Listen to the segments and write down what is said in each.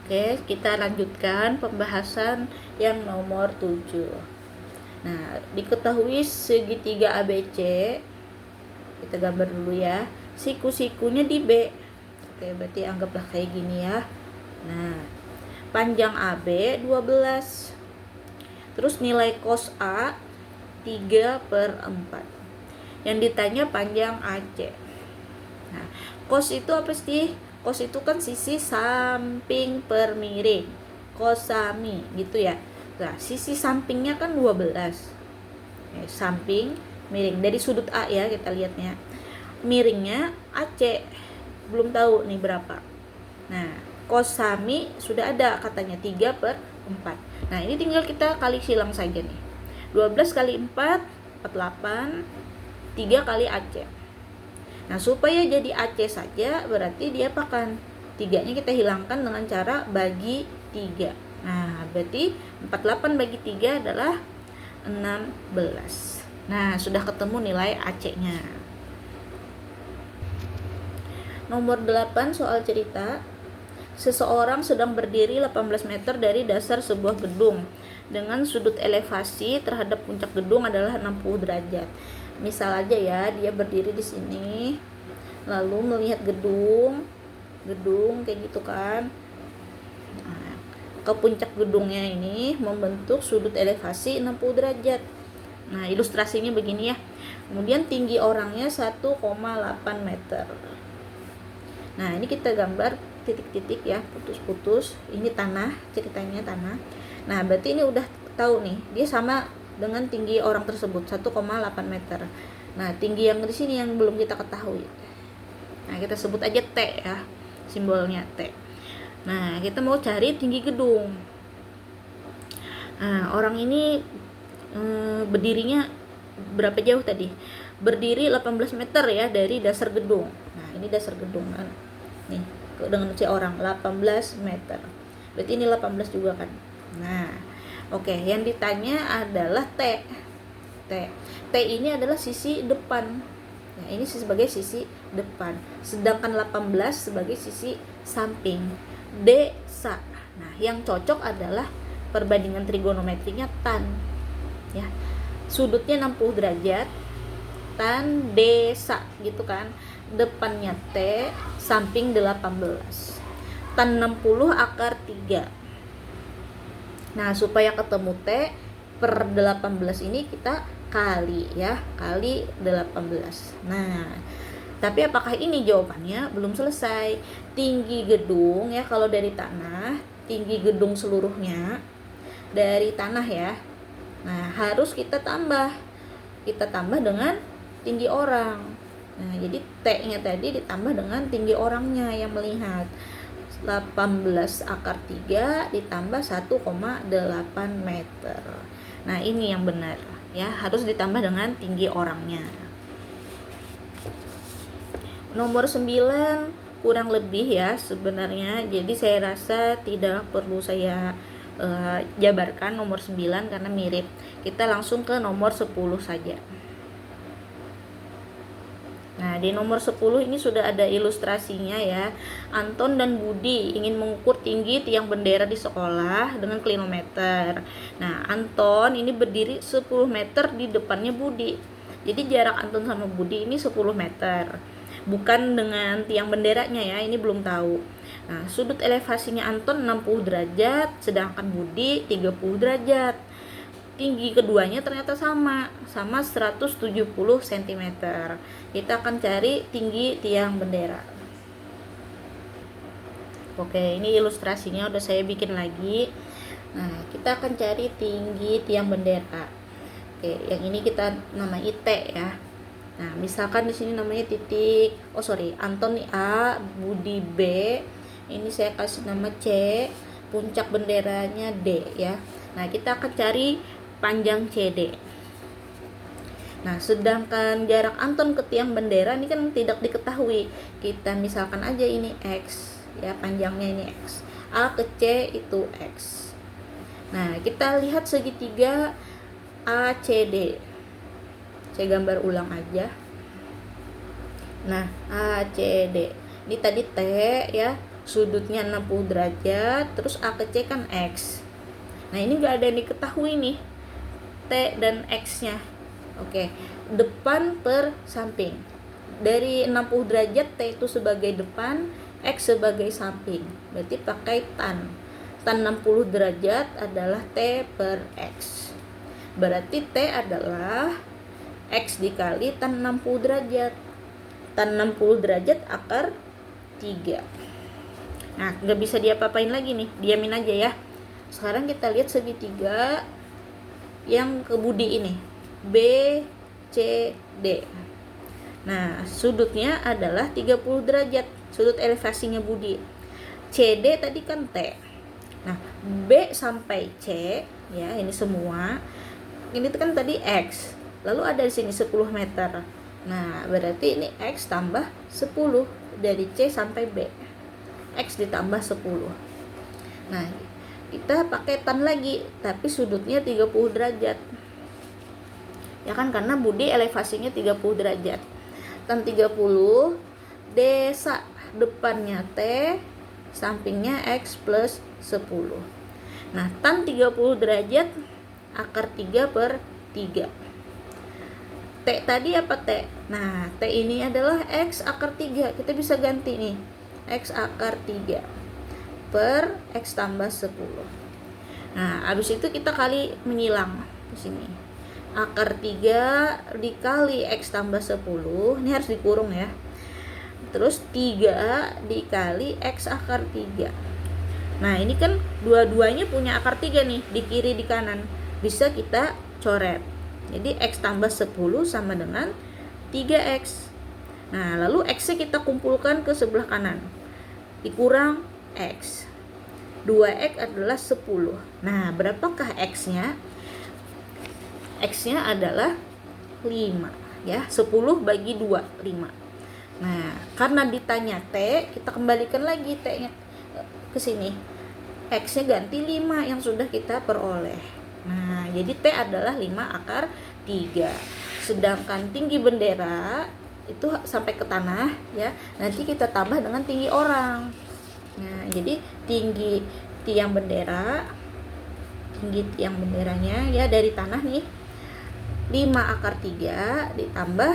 Oke, kita lanjutkan pembahasan yang nomor 7. Nah, diketahui segitiga ABC, kita gambar dulu ya, siku-sikunya di B. Oke, berarti anggaplah kayak gini ya. Nah, panjang AB 12. Terus nilai cos A 3/4. Yang ditanya panjang AC. Nah, cos itu apa sih? Cos itu kan sisi samping per miring. Cosami gitu ya. Nah, sisi sampingnya kan 12. Samping miring dari sudut A ya, kita lihatnya. Miringnya AC. Belum tahu nih berapa. Nah, cosami sudah ada katanya 3/4. Nah, ini tinggal kita kali silang saja nih. 12 kali 4 48, 3 kali AC. Nah, supaya jadi AC saja berarti dia apakan? 3-nya kita hilangkan dengan cara bagi 3. Nah, berarti 48 bagi 3 adalah 16. Nah, sudah ketemu nilai AC-nya. Nomor 8 soal cerita. Seseorang sedang berdiri 18 meter dari dasar sebuah gedung dengan sudut elevasi terhadap puncak gedung adalah 60 derajat. Misal aja ya, dia berdiri di sini lalu melihat gedung kayak gitu kan. Nah, ke puncak gedungnya ini membentuk sudut elevasi 60 derajat. Nah, ilustrasinya begini ya. Kemudian tinggi orangnya 1,8 meter. Nah, ini kita gambar titik-titik ya, putus-putus. Ini tanah, ceritanya tanah. Nah, berarti ini udah tahu nih, dia sama dengan tinggi orang tersebut 1,8 meter. Nah, tinggi yang di sini yang belum kita ketahui. Nah, kita sebut aja T ya, simbolnya T. Nah, kita mau cari tinggi gedung. Nah, orang ini berdirinya berapa jauh tadi? Berdiri 18 meter ya dari dasar gedung. Nah, ini dasar gedung kan. Nih, dengan si orang 18 meter. Berarti ini 18 juga kan. Nah, oke, yang ditanya adalah T. T ini adalah sisi depan. Nah, ini sebagai sisi depan. Sedangkan 18 sebagai sisi samping. Desa. Nah, yang cocok adalah perbandingan trigonometrinya tan. Ya. Sudutnya 60 derajat. Tan desa gitu kan. Depannya T, samping 18. Tan 60 akar 3. Nah, supaya ketemu T per 18 ini kita kali ya, kali 18. Nah, tapi apakah ini jawabannya? Belum selesai. Tinggi gedung ya, kalau dari tanah, tinggi gedung seluruhnya dari tanah ya. Nah, harus kita tambah. Kita tambah dengan tinggi orang. Nah, jadi T-nya tadi ditambah dengan tinggi orangnya yang melihat. 18 akar 3 ditambah 1,8 meter. Nah, ini yang benar ya, harus ditambah dengan tinggi orangnya. Nomor 9 kurang lebih ya sebenarnya. Jadi saya rasa tidak perlu saya jabarkan nomor 9 karena mirip. Kita langsung ke nomor 10 saja. Nah, di nomor 10 ini sudah ada ilustrasinya ya. Anton dan Budi ingin mengukur tinggi tiang bendera di sekolah dengan klinometer. Nah, Anton ini berdiri 10 meter di depannya Budi. Jadi jarak Anton sama Budi ini 10 meter. Bukan dengan tiang benderanya ya, ini belum tahu. Nah, sudut elevasinya Anton 60 derajat, sedangkan Budi 30 derajat. Tinggi keduanya ternyata sama 170 cm. Kita akan cari tinggi tiang bendera. Oke, ini ilustrasinya udah saya bikin lagi. Nah, kita akan cari tinggi tiang bendera. Oke, yang ini kita namai T ya. Nah, misalkan di sini namanya titik. Anton A, Budi B. Ini saya kasih nama C, puncak benderanya D ya. Nah, kita akan cari panjang CD. Nah, sedangkan jarak Anton ke tiang bendera ini kan tidak diketahui. Kita misalkan aja ini X, ya panjangnya ini X. A ke C itu X. Nah, kita lihat segitiga ACD. Saya gambar ulang aja. Nah, ACD. Ini tadi T ya, sudutnya 60 derajat, terus A ke C kan X. Nah ini nggak ada yang diketahui nih, T dan X-nya. Oke, depan per samping. Dari 60 derajat T itu sebagai depan, X sebagai samping. Berarti pakai tan. Tan 60 derajat adalah T per X. Berarti T adalah X dikali tan 60 derajat. Tan 60 derajat akar 3. Nah, nggak bisa diapa-apain lagi nih, diamin aja ya. Sekarang kita lihat segitiga yang ke budi ini, B, C, D. Nah, sudutnya adalah 30 derajat, sudut elevasinya budi. CD tadi kan T. Nah, B sampai C, ya ini semua. Ini kan tadi X. Lalu ada di sini 10 meter. Nah, berarti ini X tambah 10 dari C sampai B. X ditambah 10. Nah, kita pakai tan lagi, tapi sudutnya 30 derajat. Ya kan, karena budi elevasinya 30 derajat. Tan 30, desa depannya T, sampingnya X plus 10. Nah, tan 30 derajat akar 3 per 3. T tadi apa T? Nah, T ini adalah X akar 3. Kita bisa ganti nih. X akar 3 per X tambah 10. Nah, habis itu kita kali menyilang di sini. Akar 3 dikali X tambah 10. Ini harus dikurung ya. Terus 3 dikali X akar 3. Nah, ini kan dua-duanya punya akar 3 nih, di kiri di kanan. Bisa kita coret. Jadi X tambah 10 sama dengan 3X. Nah, lalu X-nya kita kumpulkan ke sebelah kanan. Dikurang X. 2X adalah 10. Nah, berapakah X-nya? X-nya adalah 5. Ya, 10 bagi 2, 5. Nah, karena ditanya T, kita kembalikan lagi T-nya ke sini. X-nya ganti 5 yang sudah kita peroleh. Nah, jadi T adalah 5 akar 3. Sedangkan tinggi bendera itu sampai ke tanah ya. Nanti kita tambah dengan tinggi orang. Nah, jadi tinggi tiang bendera, tinggi tiang benderanya ya dari tanah nih 5 akar 3 ditambah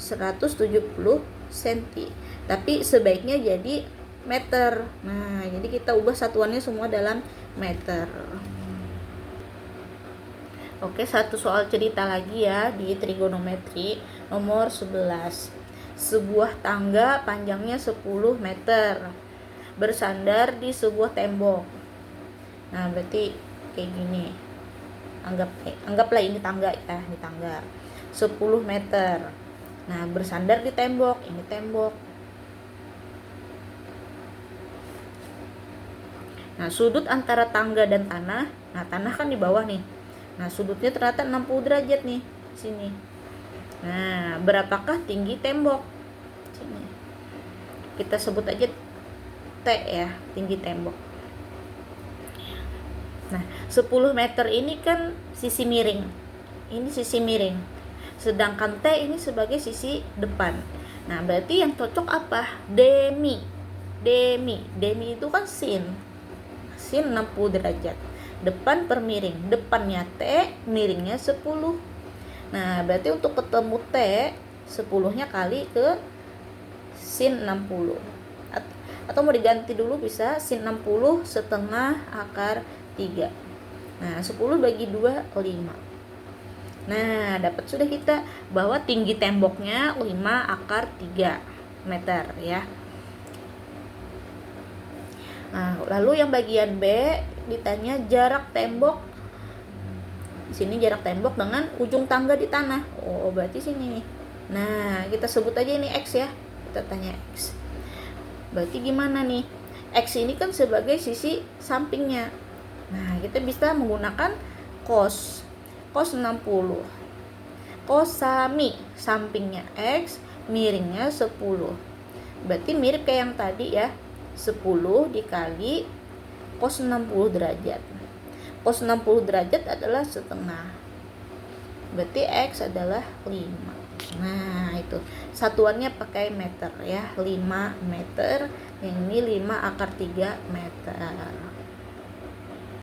170 cm. Tapi sebaiknya jadi meter. Nah, jadi kita ubah satuannya semua dalam meter. Oke, satu soal cerita lagi ya di trigonometri nomor 11. Sebuah tangga panjangnya 10 meter bersandar di sebuah tembok. Nah, berarti kayak gini. Anggaplah ini tangga ya, ini tangga 10 meter. Nah, bersandar di tembok, ini tembok. Nah, sudut antara tangga dan tanah. Nah, tanah kan di bawah nih. Nah, sudutnya ternyata 60 derajat nih sini. Nah, berapakah tinggi tembok? Sini. Kita sebut aja T ya, tinggi tembok. Nah, 10 meter ini kan sisi miring. Ini sisi miring. Sedangkan T ini sebagai sisi depan. Nah, berarti yang cocok apa? Demi. Demi itu kan sin. Sin 60 derajat. Depan per miring. Depannya T, miringnya 10. Nah, berarti untuk ketemu T, 10-nya kali ke sin 60. Atau mau diganti dulu bisa sin 60 setengah akar 3. Nah, 10 bagi 2, 5. Nah, dapat sudah kita bahwa tinggi temboknya 5 akar 3 meter ya. Nah, lalu yang bagian B ditanya jarak tembok. Di sini jarak tembok dengan ujung tangga di tanah. Oh, berarti sini nih. Nah, kita sebut aja ini X ya. Kita tanya X. Berarti gimana nih? X ini kan sebagai sisi sampingnya. Nah, kita bisa menggunakan cos 60. Cosami sampingnya X, miringnya 10. Berarti mirip kayak yang tadi ya. 10 dikali cos 60 derajat. Cos 60 derajat adalah setengah. Berarti X adalah 5. Nah, itu satuannya pakai meter ya, 5 meter. Yang ini 5 akar 3 meter.